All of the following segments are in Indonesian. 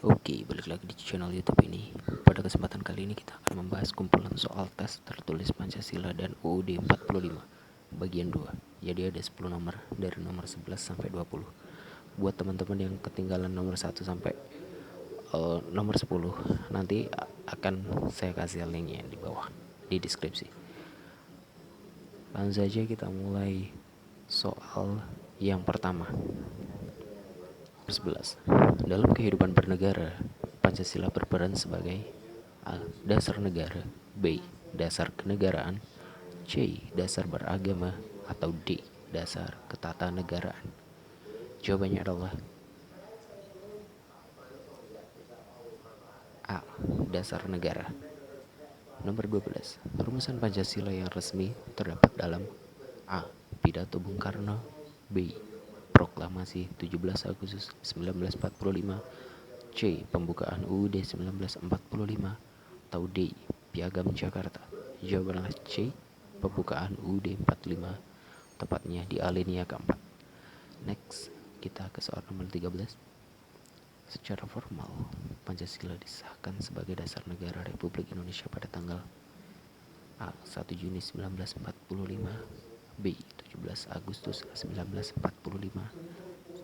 Oke, balik lagi di channel YouTube ini. Pada kesempatan kali ini kita akan membahas kumpulan soal tes tertulis Pancasila dan UUD 45 bagian 2. Jadi ada 10 nomor dari nomor 11 sampai 20. Buat teman-teman yang ketinggalan nomor 1 sampai nomor 10, nanti akan saya kasih linknya di bawah di deskripsi. Langsung saja kita mulai soal yang pertama. 11. Dalam kehidupan bernegara, Pancasila berperan sebagai A. Dasar negara, B. Dasar kenegaraan, C. Dasar beragama, atau D. Dasar ketatanegaraan. Jawabannya adalah A. Dasar negara. Nomor 12. Rumusan Pancasila yang resmi terdapat dalam A. Pidato Bung Karno, B. Proklamasi 17 Agustus 1945, C. Pembukaan UUD 1945, atau D. Piagam Jakarta. Jawabanlah C. Pembukaan UUD 45, tepatnya di alinea keempat. Next, kita ke soal nomor 13. Secara formal, Pancasila disahkan sebagai dasar negara Republik Indonesia pada tanggal A. 1 Juni 1945, B. 17 Agustus 1945,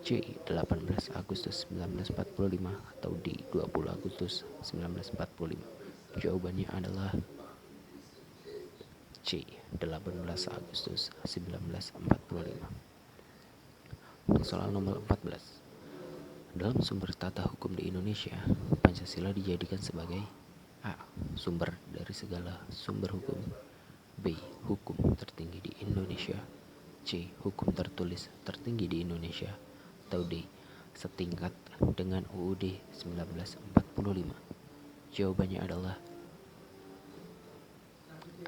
C. 18 Agustus 1945, atau D. 20 Agustus 1945. Jawabannya adalah C. 18 Agustus 1945. Soal nomor 14. Dalam sumber tata hukum di Indonesia, Pancasila dijadikan sebagai A. Sumber dari segala sumber hukum, B. Hukum tertinggi di Indonesia, C. Hukum tertulis tertinggi di Indonesia, atau D. Setingkat dengan UUD 1945. Jawabannya adalah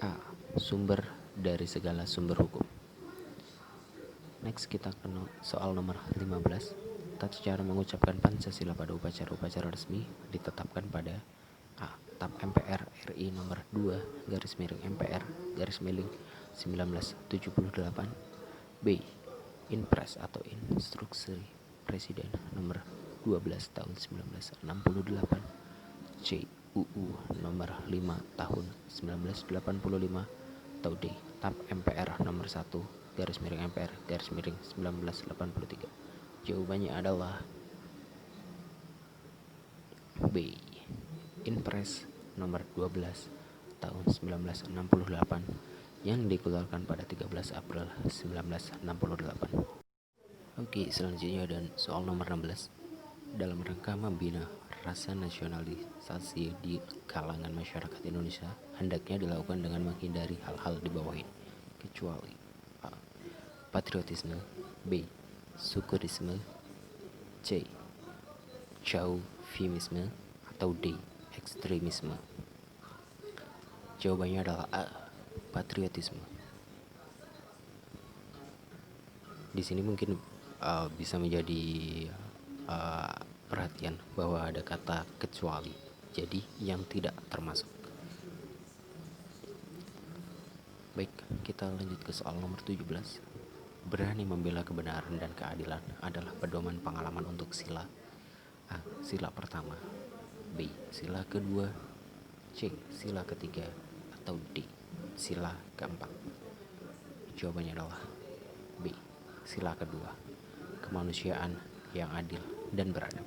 A. Sumber dari segala sumber hukum. Next, kita ke soal nomor 15. Tata cara mengucapkan Pancasila pada upacara-upacara resmi ditetapkan pada A. TAP MPR RI nomor 2 garis miring MPR garis miring 1978, B. Inpres atau Instruksi Presiden nomor 12 tahun 1968, C. UU nomor 5 tahun 1985, atau D. TAP MPR nomor 1 garis miring MPR garis miring 1983. Jawabannya adalah B. Inpres nomor 12 tahun 1968 yang dikeluarkan pada 13 April 1968. Oke, selanjutnya dan soal nomor 16. Dalam rangka membina rasa nasionalisasi di kalangan masyarakat Indonesia, hendaknya dilakukan dengan menghindari hal-hal di bawah ini, kecuali A. Patriotisme, B. Sukurisme, C. Chauvinisme, atau D. Ekstremisme. Jawabannya adalah A. Patriotisme. Di sini mungkin bisa menjadi perhatian bahwa ada kata kecuali, jadi yang tidak termasuk. Baik, kita lanjut ke soal nomor 17. Berani membela kebenaran dan keadilan adalah pedoman pengalaman untuk sila A. Sila pertama, B. Sila kedua, C. Sila ketiga, atau D. Sila keempat. Jawabannya adalah B. Sila kedua, kemanusiaan yang adil dan beradab.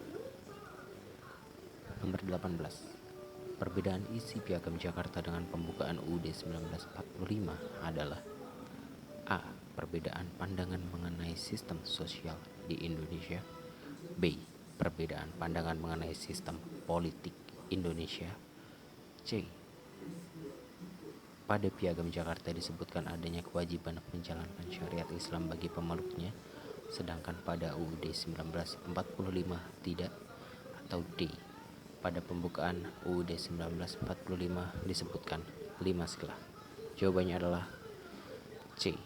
Nomor 18. Perbedaan isi Piagam Jakarta dengan pembukaan UUD 1945 adalah A. Perbedaan pandangan mengenai sistem sosial di Indonesia, B. Perbedaan pandangan mengenai sistem politik Indonesia, C. Pada Piagam Jakarta disebutkan adanya kewajiban menjalankan syariat Islam bagi pemeluknya, sedangkan pada UUD 1945 tidak, atau D. Pada pembukaan UUD 1945 disebutkan 5 sila. Jawabannya adalah C.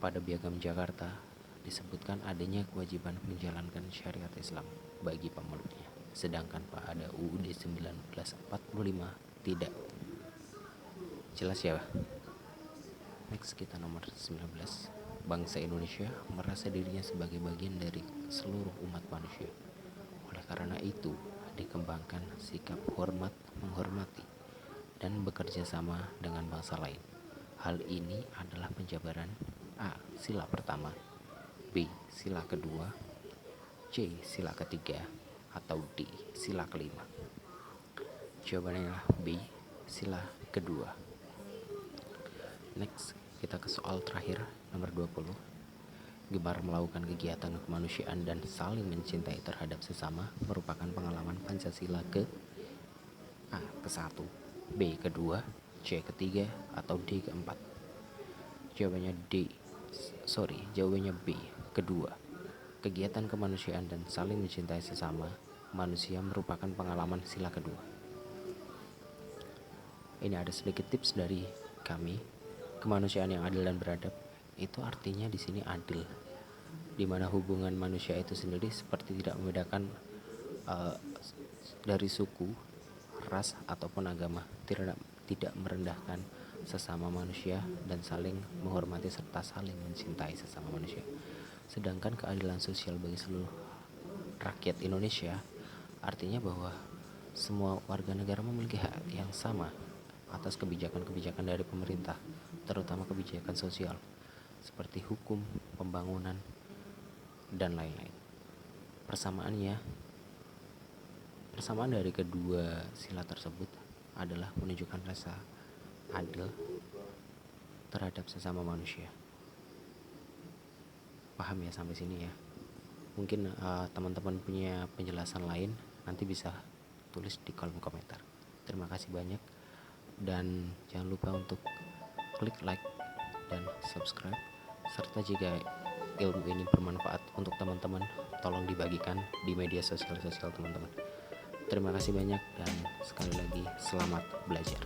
Pada Piagam Jakarta disebutkan adanya kewajiban menjalankan syariat Islam bagi pemeluknya, sedangkan pada UUD 1945 tidak. Jelas ya? Next, kita nomor 19. Bangsa Indonesia merasa dirinya sebagai bagian dari seluruh umat manusia. Oleh karena itu, dikembangkan sikap hormat menghormati dan bekerja sama dengan bangsa lain. Hal ini adalah penjabaran A. Sila pertama, B. Sila kedua, C. Sila ketiga, atau D. Sila kelima. Jawabannya adalah B. Sila kedua. Next, kita ke soal terakhir, nomor 20. Gemar melakukan kegiatan kemanusiaan dan saling mencintai terhadap sesama merupakan pengalaman Pancasila ke A. ke-1, B. kedua, C. ketiga, atau D. keempat. Jawabannya B. Kedua. Kegiatan kemanusiaan dan saling mencintai sesama manusia merupakan pengalaman sila kedua. Ini ada sedikit tips dari kami. Kemanusiaan yang adil dan beradab itu artinya di sini adil, di mana hubungan manusia itu sendiri seperti tidak membedakan dari suku, ras ataupun agama, tidak merendahkan sesama manusia dan saling menghormati serta saling mencintai sesama manusia. Sedangkan keadilan sosial bagi seluruh rakyat Indonesia artinya bahwa semua warga negara memiliki hak yang sama atas kebijakan-kebijakan dari pemerintah, terutama kebijakan sosial seperti hukum, pembangunan, dan lain-lain. Persamaan dari kedua sila tersebut adalah menunjukkan rasa adil terhadap sesama manusia. Paham ya sampai sini ya? Mungkin teman-teman punya penjelasan lain, nanti bisa tulis di kolom komentar. Terima kasih banyak, dan jangan lupa untuk klik like dan subscribe, serta jika ilmu ini bermanfaat untuk teman-teman, tolong dibagikan di media sosial teman-teman. Terima kasih banyak, dan sekali lagi selamat belajar.